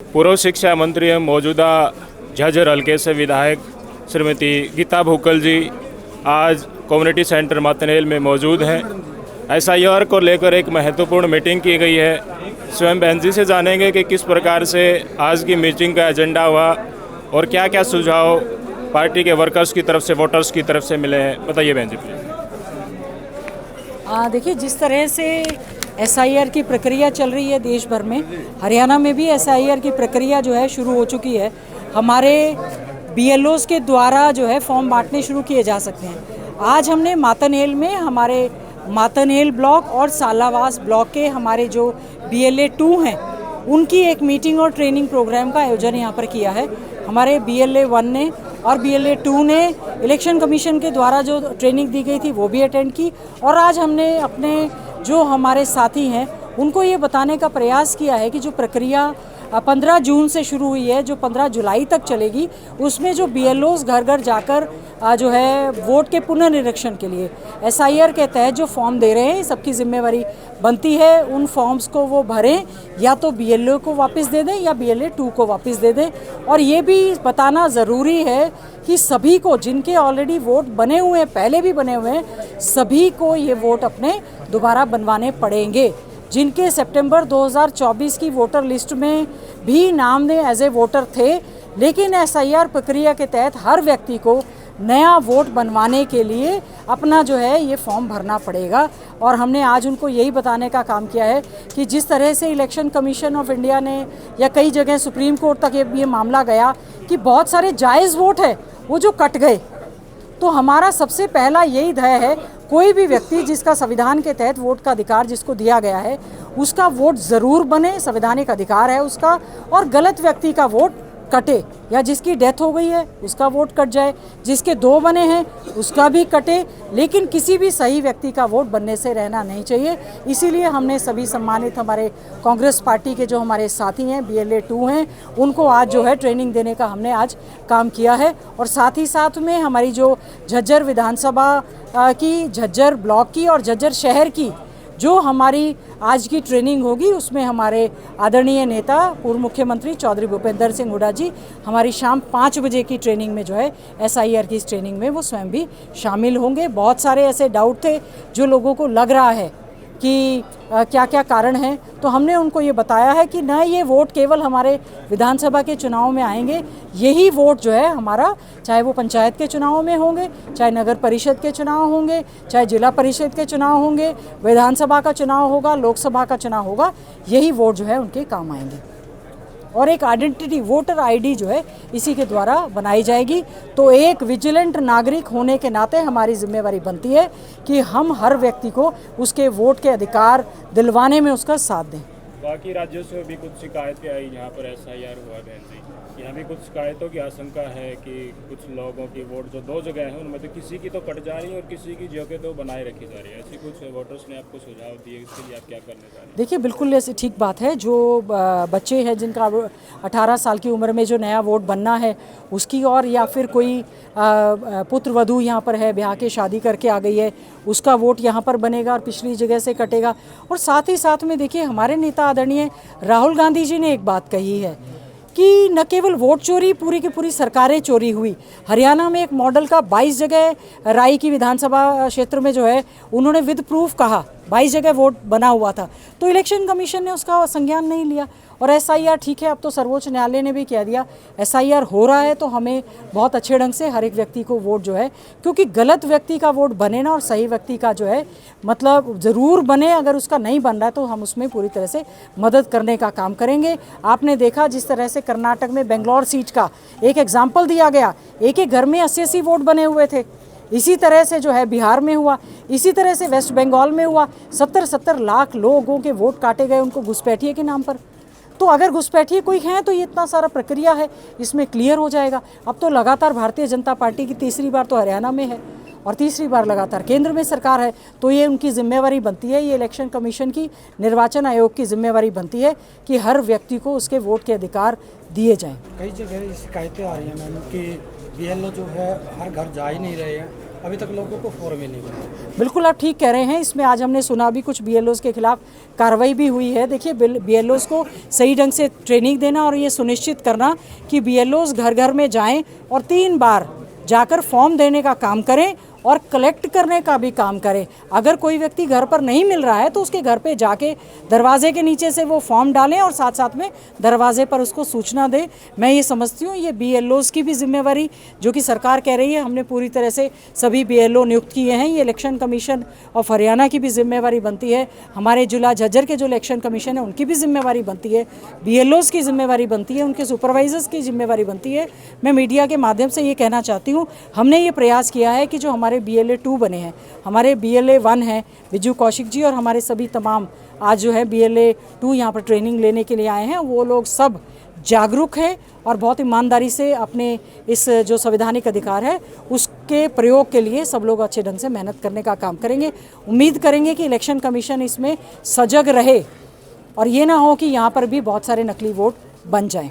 पूर्व शिक्षा मंत्री एवं मौजूदा झज्जर हल्के से विधायक श्रीमती गीता भुक्कल जी आज कम्युनिटी सेंटर मातनेल में मौजूद हैं। एसआईआर को लेकर एक महत्वपूर्ण मीटिंग की गई है। स्वयं बहन जी से जानेंगे कि किस प्रकार से आज की मीटिंग का एजेंडा हुआ और क्या क्या सुझाव पार्टी के वर्कर्स की तरफ से, वोटर्स की तरफ से मिले हैं। बताइए बहन जी प्लीज। देखिए, जिस तरह से एसआईआर की प्रक्रिया चल रही है देश भर में, हरियाणा में भी एसआईआर की प्रक्रिया जो है शुरू हो चुकी है। हमारे बीएलओज के द्वारा जो है फॉर्म बांटने शुरू किए जा सकते हैं। आज हमने मातनेल में हमारे मातनेल ब्लॉक और सालावास ब्लॉक के हमारे जो बीएलए 2 हैं उनकी एक मीटिंग और ट्रेनिंग प्रोग्राम का आयोजन यहाँ पर किया है। हमारे बीएलए 1 ने और बीएलए 2 ने इलेक्शन कमीशन के द्वारा जो ट्रेनिंग दी गई थी वो भी अटेंड की। और आज हमने अपने जो हमारे साथी हैं उनको ये बताने का प्रयास किया है कि जो प्रक्रिया 15 जून से शुरू हुई है, जो 15 जुलाई तक चलेगी, उसमें जो बीएलओज घर घर जाकर जो है वोट के पुनर्निरीक्षण के लिए एसआईआर के तहत जो फॉर्म दे रहे हैं, सबकी जिम्मेवारी बनती है उन फॉर्म्स को वो भरें, या तो बीएलओ को वापस दे दें या बीएलए 2 को वापस दे दें। और ये भी बताना ज़रूरी है कि सभी को, जिनके ऑलरेडी वोट बने हुए हैं, पहले भी बने हुए हैं, सभी को ये वोट अपने दोबारा बनवाने पड़ेंगे। जिनके सितंबर 2024 की वोटर लिस्ट में भी नाम एज ए वोटर थे, लेकिन एसआईआर प्रक्रिया के तहत हर व्यक्ति को नया वोट बनवाने के लिए अपना जो है ये फॉर्म भरना पड़ेगा। और हमने आज उनको यही बताने का काम किया है कि जिस तरह से इलेक्शन कमीशन ऑफ इंडिया ने या कई जगह सुप्रीम कोर्ट तक ये मामला गया कि बहुत सारे जायज़ वोट है वो जो कट गए, तो हमारा सबसे पहला यही ध्येय है, कोई भी व्यक्ति जिसका संविधान के तहत वोट का अधिकार जिसको दिया गया है उसका वोट ज़रूर बने, संवैधानिक अधिकार है उसका, और गलत व्यक्ति का वोट कटे, या जिसकी डेथ हो गई है उसका वोट कट जाए, जिसके 2 बने हैं उसका भी कटे, लेकिन किसी भी सही व्यक्ति का वोट बनने से रहना नहीं चाहिए। इसीलिए हमने सभी सम्मानित हमारे कांग्रेस पार्टी के जो हमारे साथी हैं, बीएलए 2 हैं, उनको आज जो है ट्रेनिंग देने का हमने आज काम किया है। और साथ ही साथ में हमारी जो झज्जर विधानसभा की, झज्जर ब्लॉक की और झज्जर शहर की जो हमारी आज की ट्रेनिंग होगी, उसमें हमारे आदरणीय नेता पूर्व मुख्यमंत्री चौधरी भूपेंद्र सिंह हुड्डा जी हमारी शाम 5 बजे की ट्रेनिंग में जो है एसआईआर की इस ट्रेनिंग में वो स्वयं भी शामिल होंगे। बहुत सारे ऐसे डाउट थे जो लोगों को लग रहा है कि क्या क्या कारण हैं, तो हमने उनको ये बताया है कि न ये वोट केवल हमारे विधानसभा के चुनाव में आएंगे, यही वोट जो है हमारा, चाहे वो पंचायत के चुनाव में होंगे, चाहे नगर परिषद के चुनाव होंगे, चाहे जिला परिषद के चुनाव होंगे, विधानसभा का चुनाव होगा, लोकसभा का चुनाव होगा, यही वोट जो है उनके काम आएंगे। और एक आइडेंटिटी वोटर आईडी जो है इसी के द्वारा बनाई जाएगी। तो एक विजिलेंट नागरिक होने के नाते हमारी जिम्मेवारी बनती है कि हम हर व्यक्ति को उसके वोट के अधिकार दिलवाने में उसका साथ दें। बाकी राज्यों से भी कुछ शिकायतें आई, यहाँ पर एसआईआर हुआ बहन जी, यहाँ भी कुछ शिकायतों की आशंका है कि कुछ लोगों की वोट जो 2 जगह हैं उनमें तो किसी की तो कट जा रही है और किसी की जगह तो बनाए रखी जा रही है। ऐसी कुछ वोटर्स ने आपको सुझाव दिए, इसके लिए आप क्या करने जा रहे हैं? देखिए, बिल्कुल ऐसी ठीक बात है। जो बच्चे हैं जिनका 18 साल की उम्र में जो नया वोट बनना है उसकी, और या फिर कोई पुत्र वधू यहाँ पर है, ब्याह के शादी करके आ गई है, उसका वोट यहाँ पर बनेगा और पिछली जगह से कटेगा। और साथ ही साथ में देखिए, हमारे नेता आदरणीय राहुल गांधी जी ने एक बात कही है कि न केवल वोट चोरी, पूरी की पूरी सरकारें चोरी हुई। हरियाणा में एक मॉडल का 22 जगह राई की विधानसभा क्षेत्र में जो है उन्होंने विद प्रूफ कहा 22 जगह वोट बना हुआ था, तो इलेक्शन कमीशन ने उसका संज्ञान नहीं लिया। और एसआईआर ठीक है, अब तो सर्वोच्च न्यायालय ने भी कह दिया एसआईआर हो रहा है, तो हमें बहुत अच्छे ढंग से हर एक व्यक्ति को वोट जो है, क्योंकि गलत व्यक्ति का वोट बने ना और सही व्यक्ति का जो है मतलब ज़रूर बने, अगर उसका नहीं बन रहा है तो हम उसमें पूरी तरह से मदद करने का काम करेंगे। आपने देखा जिस तरह से कर्नाटक में बेंगलोर सीट का एक एग्जाम्पल दिया गया, एक एक घर में 80-80 वोट बने हुए थे। इसी तरह से जो है बिहार में हुआ, इसी तरह से वेस्ट बंगाल में हुआ, 70-70 लाख लोगों के वोट काटे गए उनको घुसपैठिए के नाम पर। तो अगर घुसपैठिए कोई हैं तो ये इतना सारा प्रक्रिया है, इसमें क्लियर हो जाएगा। अब तो लगातार भारतीय जनता पार्टी की तीसरी बार तो हरियाणा में है और तीसरी बार लगातार केंद्र में सरकार है, तो ये उनकी जिम्मेवारी बनती है, ये इलेक्शन कमीशन की, निर्वाचन आयोग की जिम्मेवारी बनती है कि हर व्यक्ति को उसके वोट के अधिकार दिए जाएं। कई जगह शिकायतें आ रही हैं मैम कि बीएलओ जो है हर घर जा ही नहीं रहे हैं अभी तक लोगों को फॉर्म ही नहीं मिला। बिल्कुल आप ठीक कह रहे हैं। इसमें आज हमने सुना भी कुछ बीएलओज़ के खिलाफ कार्रवाई भी हुई है। देखिए बीएलओज़ को सही ढंग से ट्रेनिंग देना और ये सुनिश्चित करना कि बीएलओज़ घर घर में जाएं और 3 बार जाकर फॉर्म देने का काम करें और कलेक्ट करने का भी काम करें। अगर कोई व्यक्ति घर पर नहीं मिल रहा है तो उसके घर पे जाके दरवाजे के नीचे से वो फॉर्म डालें और साथ साथ में दरवाजे पर उसको सूचना दें। मैं ये समझती हूँ ये बीएलओज़ की भी जिम्मेवारी जो कि सरकार कह रही है, हमने पूरी तरह से सभी बीएलओ नियुक्त किए हैं। ये इलेक्शन कमीशन ऑफ हरियाणा की भी जिम्मेवारी बनती है, हमारे जिला झज्जर के जो इलेक्शन कमीशन है उनकी भी जिम्मेवारी बनती है, बीएलओज़ की जिम्मेवारी बनती है, उनके सुपरवाइजर्स की जिम्मेवारी बनती है। मैं मीडिया के माध्यम से ये कहना चाहती हूँ, हमने ये प्रयास किया है कि जो हमारे BLA 2 बने हैं, हमारे BLA 1 हैं विजू कौशिक जी और हमारे सभी तमाम आज जो है BLA 2 यहाँ पर ट्रेनिंग लेने के लिए आए हैं, वो लोग सब जागरूक हैं और बहुत ईमानदारी से अपने इस जो संवैधानिक अधिकार है उसके प्रयोग के लिए सब लोग अच्छे ढंग से मेहनत करने का काम करेंगे। उम्मीद करेंगे कि इलेक्शन कमीशन इसमें सजग रहे और ये ना हो कि यहाँ पर भी बहुत सारे नकली वोट बन जाएं।